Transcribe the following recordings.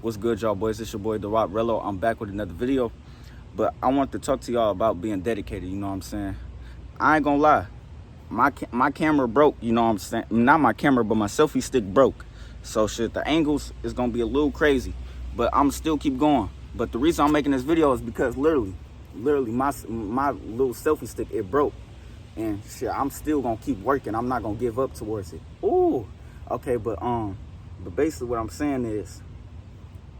What's good, y'all boys? It's your boy, The Rock Rello. I'm back with another video. But I want to talk to y'all about being dedicated, you know what I'm saying? I ain't gonna lie. My camera broke, you know what I'm saying? Not my camera, but my selfie stick broke. So shit, the angles is gonna be a little crazy. But I'm still keep going. But the reason I'm making this video is because literally, my little selfie stick, it broke. And shit, I'm still gonna keep working. I'm not gonna give up towards it. Ooh. Okay, but basically what I'm saying is,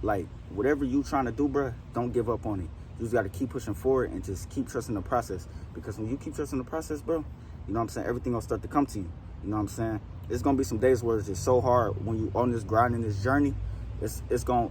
like, whatever you trying to do, bruh, don't give up on it. You just got to keep pushing forward and just keep trusting the process. Because when you keep trusting the process, bro, you know what I'm saying, everything gonna start to come to you. You know what I'm saying? It's gonna be some days where it's just so hard when you on this grind in this journey. It's gonna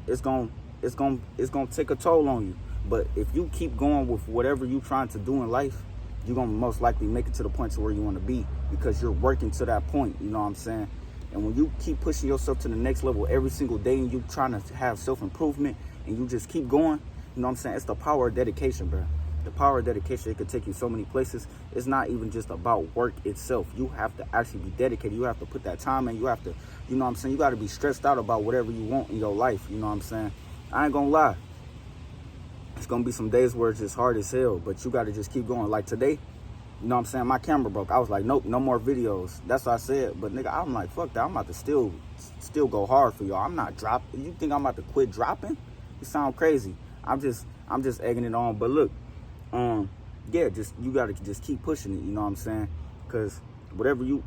take a toll on you. But if you keep going with whatever you trying to do in life, you're gonna most likely make it to the point to where you want to be, because you're working to that point. You know what I'm saying? And when you keep pushing yourself to the next level every single day, and you trying to have self-improvement, and you just keep going, you know what I'm saying? It's the power of dedication, bro. The power of dedication, it could take you so many places. It's not even just about work itself. You have to actually be dedicated. You have to put that time in. You have to, you know what I'm saying? You got to be stressed out about whatever you want in your life. You know what I'm saying? I ain't gonna lie. It's gonna be some days where it's just hard as hell, but you got to just keep going. Like today, you know what I'm saying? My camera broke. I was like, nope, no more videos. That's what I said. But nigga, I'm like, fuck that. I'm about to still go hard for y'all. I'm not dropping. You think I'm about to quit dropping? You sound crazy. I'm just egging it on. But look, yeah, you gotta just keep pushing it. You know what I'm saying? Because whatever you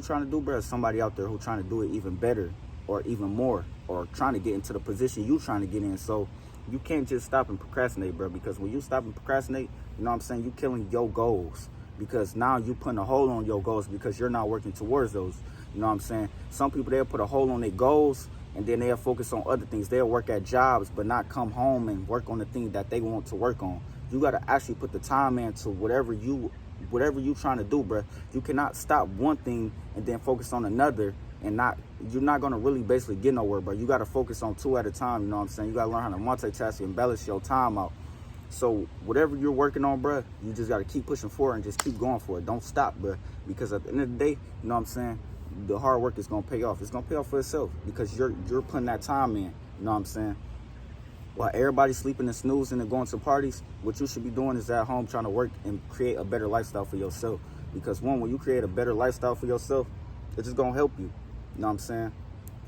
trying to do, bro, somebody out there who trying to do it even better or even more, or trying to get into the position you trying to get in. So you can't just stop and procrastinate, bro. Because when you stop and procrastinate, you know what I'm saying, you killing your goals. Because now you putting a hold on your goals because you're not working towards those. You know what I'm saying? Some people, they'll put a hold on their goals, and then they'll focus on other things. They'll work at jobs, but not come home and work on the thing that they want to work on. You got to actually put the time into whatever you trying to do, bro. You cannot stop one thing and then focus on another, and you're not going to really basically get nowhere, bro. You got to focus on two at a time. You know what I'm saying? You got to learn how to multitask and balance your time out. So whatever you're working on, bro, you just got to keep pushing forward and just keep going for it. Don't stop, bro. Because at the end of the day, you know what I'm saying, the hard work is going to pay off. It's going to pay off for itself because you're putting that time in. You know what I'm saying? While everybody's sleeping and snoozing and going to parties, what you should be doing is at home trying to work and create a better lifestyle for yourself. Because when you create a better lifestyle for yourself, it's just going to help you. You know what I'm saying?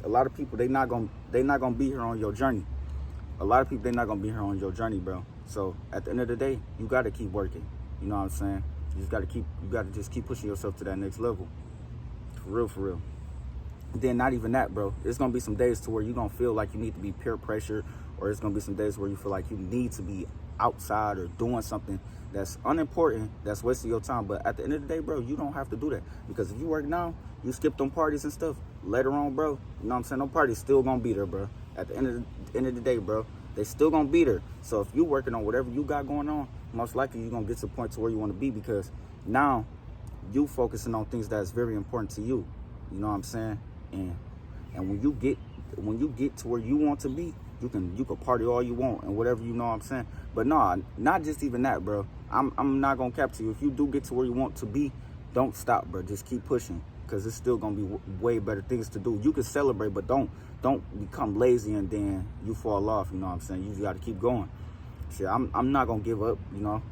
A lot of people, they not going to be here on your journey. A lot of people, they're not going to be here on your journey, bro. So at the end of the day, you got to keep working. You know what I'm saying? You got to just keep pushing yourself to that next level. For real, for real. Then not even that, bro. It's going to be some days to where you're going to feel like you need to be peer pressure, or it's going to be some days where you feel like you need to be outside or doing something that's unimportant, that's wasting your time. But at the end of the day, bro, you don't have to do that. Because if you work now, you skip them parties and stuff. Later on, bro, you know what I'm saying? No party's still going to be there, bro. At the end of the day, bro, they still going to be there. So if you working on whatever you got going on, most likely you're going to get to the point to where you want to be, because now you focusing on things that's very important to you. You know what I'm saying? And when you get to where you want to be, you can party all you want and whatever, you know what I'm saying? But no, not just even that, bro. I'm not gonna cap to you. If you do get to where you want to be, don't stop, bro. Just keep pushing, because it's still gonna be way better things to do. You can celebrate, but don't become lazy and then you fall off. You know what I'm saying? You just gotta keep going. See, I'm not gonna give up, you know.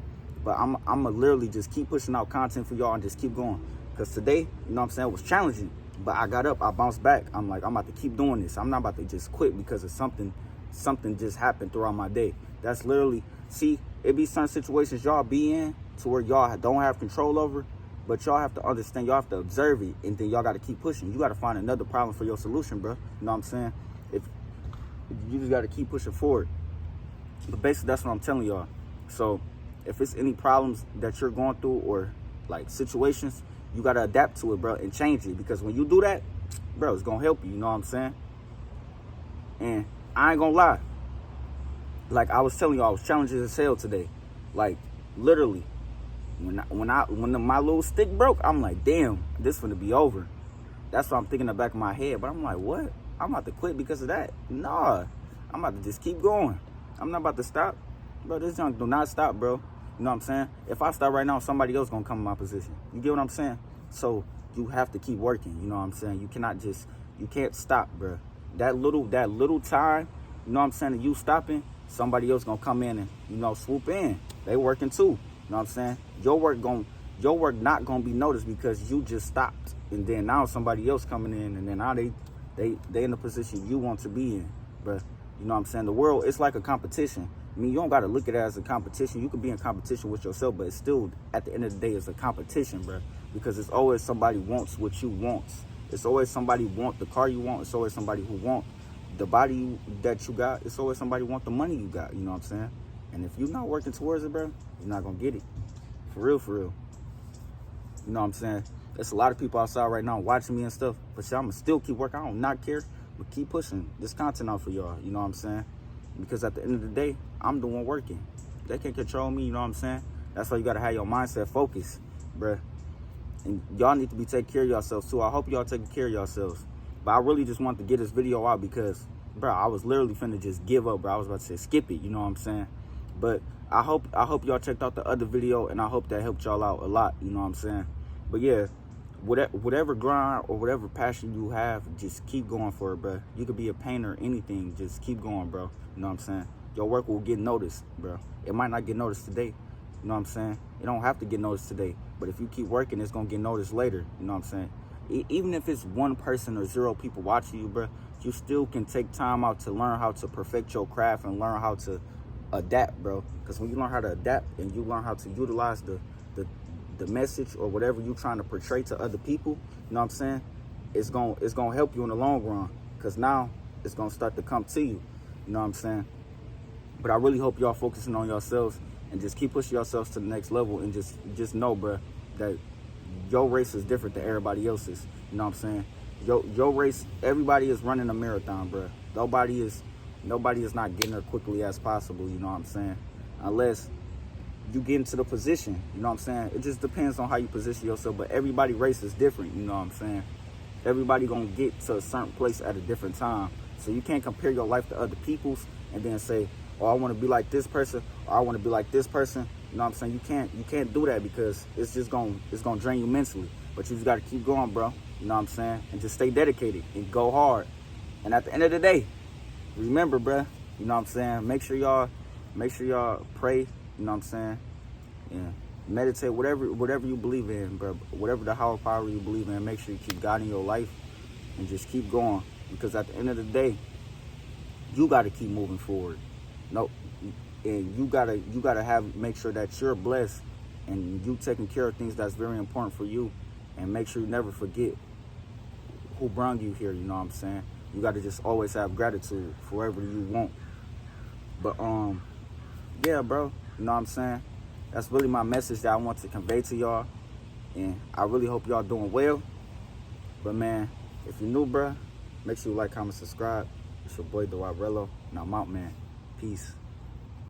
But I'm gonna literally just keep pushing out content for y'all and just keep going. Because today, you know what I'm saying, it was challenging. But I got up, I bounced back. I'm like, I'm about to keep doing this. I'm not about to just quit because of something just happened throughout my day. That's literally, see, it be some situations y'all be in to where y'all don't have control over, but y'all have to understand, y'all have to observe it, and then y'all got to keep pushing. You got to find another problem for your solution, bro. You know what I'm saying? If you just got to keep pushing forward. But basically, that's what I'm telling y'all. So if it's any problems that you're going through, or like situations, you got to adapt to it, bro, and change it. Because when you do that, bro, it's going to help you. You know what I'm saying? And I ain't going to lie. Like I was telling you, I was challenging as hell today. Like literally, when my little stick broke, I'm like, damn, this finna be over. That's what I'm thinking in the back of my head. But I'm like, what? I'm about to quit because of that? Nah, I'm about to just keep going. I'm not about to stop, bro. This junk do not stop, bro. You know what I'm saying? If I stop right now, somebody else gonna come in my position. You get what I'm saying? So you have to keep working. You know what I'm saying? You can't stop, bro. That little time you know what I'm saying, and you stopping, somebody else gonna come in and, you know, swoop in. They working too. You know what I'm saying? Your work not gonna be noticed because you just stopped. And then now somebody else coming in, and then now they in the position you want to be in. But you know what I'm saying? The world, it's like a competition. I mean, you don't gotta look at it as a competition. You could be in competition with yourself, but it's still, at the end of the day, it's a competition, bro. Because it's always somebody wants what you want. It's always somebody want the car you want. It's always somebody who want the body that you got. It's always somebody want the money you got. You know what I'm saying? And if you're not working towards it, bro, you're not gonna get it. For real, for real. You know what I'm saying? There's a lot of people outside right now watching me and stuff, but shit, I'ma still keep working. I don't not care, but keep pushing this content out for y'all. You know what I'm saying? Because at the end of the day, I'm the one working. They can't control me. You know what I'm saying? That's why you gotta have your mindset focused, bruh. And y'all need to be taking care of yourselves too. I hope y'all taking care of yourselves. But I really just wanted to get this video out because, bro, I was literally finna just give up, bro. I was about to say skip it, you know what I'm saying? But I hope y'all checked out the other video, and I hope that helped y'all out a lot, you know what I'm saying? But yeah, whatever grind or whatever passion you have, just keep going for it, bro. You could be a painter, anything, just keep going, bro. You know what I'm saying? Your work will get noticed, bro. It might not get noticed today. You know what I'm saying? It don't have to get noticed today. But if you keep working, it's going to get noticed later. You know what I'm saying? Even if it's one person or 0 people watching you, bro, you still can take time out to learn how to perfect your craft and learn how to adapt, bro. Because when you learn how to adapt and you learn how to utilize the message or whatever you're trying to portray to other people, you know what I'm saying? It's gonna help you in the long run. Because now it's going to start to come to you. You know what I'm saying? But I really hope y'all focusing on yourselves and just keep pushing yourselves to the next level, and just know, bro, that your race is different than everybody else's. You know what I'm saying? Your race, everybody is running a marathon, bro. Nobody is not getting there quickly as possible, you know what I'm saying? Unless you get into the position, you know what I'm saying? It just depends on how you position yourself, but everybody race is different, you know what I'm saying? Everybody gonna get to a certain place at a different time. So you can't compare your life to other people's and then say, oh, I want to be like this person, or I want to be like this person. You know what I'm saying? You can't do that, because it's gonna drain you mentally. But you just gotta keep going, bro. You know what I'm saying? And just stay dedicated and go hard. And at the end of the day, remember, bro, you know what I'm saying? Make sure y'all pray, you know what I'm saying? Yeah. Meditate, whatever you believe in, bro. Whatever the higher power you believe in, make sure you keep guiding your life and just keep going. Because at the end of the day, you gotta keep moving forward. No, and you gotta make sure that you're blessed and you taking care of things that's very important for you, and make sure you never forget who brought you here. You know what I'm saying? You gotta just always have gratitude for whatever you want. But yeah, bro, you know what I'm saying? That's really my message that I want to convey to y'all, and I really hope y'all doing well. But man, if you're new, bro, make sure you like, comment, subscribe. It's your boy Dwight Rello, and I'm out, man. Peace.